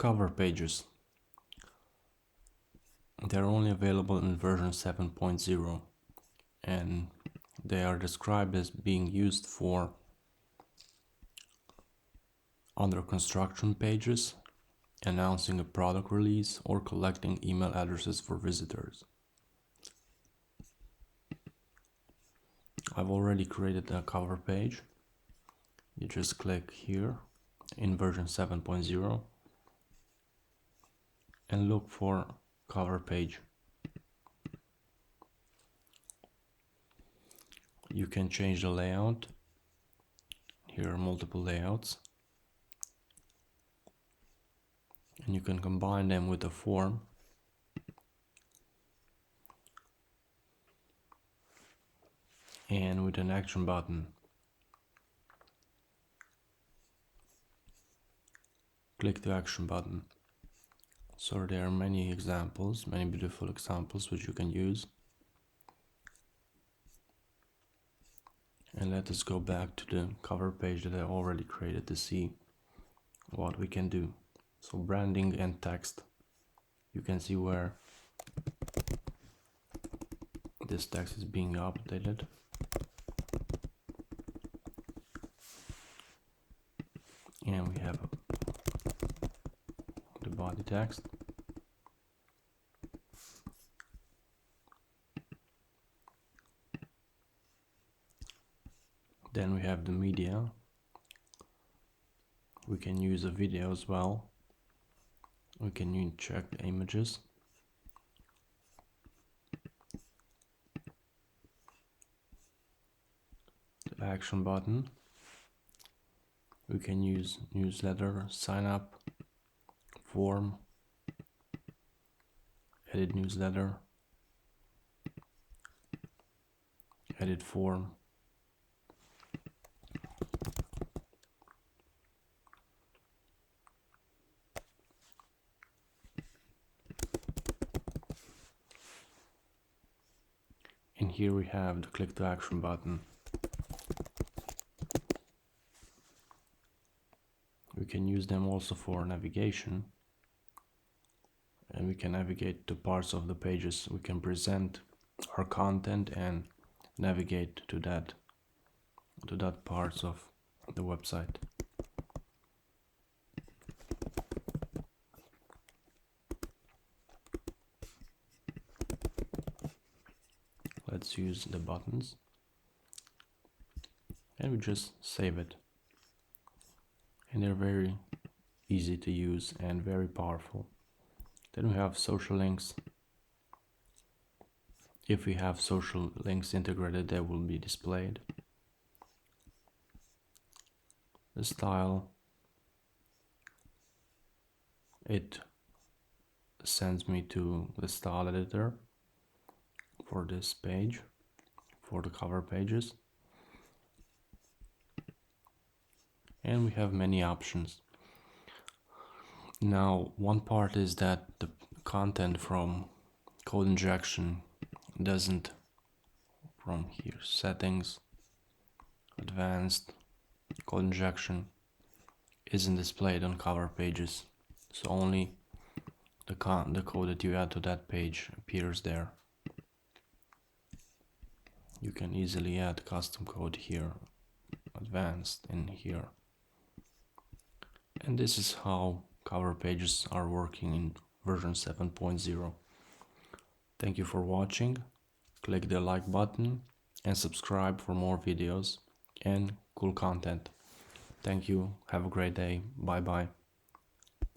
Cover pages. They're only available in version 7.0 and they are described as being used for under construction pages, announcing a product release, or collecting email addresses for visitors. I've already created a cover page. You just click here in version 7.0 and look for cover page. You can change the layout. Here are multiple layouts, and you can combine them with a form. And with an action button. Click the action button. So there are many examples, many beautiful examples which you can use. And let us go back to the cover page that I already created to see what we can do. So branding and text. You can see where this text is being updated. And we have the body text. Then we have the media. We can use a video as well. We can check the images. The action button. We can use newsletter, sign up, form, edit newsletter, edit form. And here we have the click to action button. We can use them also for navigation, and we can navigate to parts of the pages. We can present our content and navigate to that parts of the website. Let's use the buttons, and we just save it. And they're very easy to use and very powerful. Then we have social links. If we have social links integrated, they will be displayed. The style, it sends me to the style editor for this page, for the cover pages. And we have many options. Now, one part is that the content from code injection doesn't, from here, settings, advanced, code injection, isn't displayed on cover pages. So only the code that you add to that page appears there. You can easily add custom code here, advanced in here. And this is how cover pages are working in version 7.0. Thank you for watching. Click the like button and subscribe for more videos and cool content. Thank you. Have a great day. Bye bye.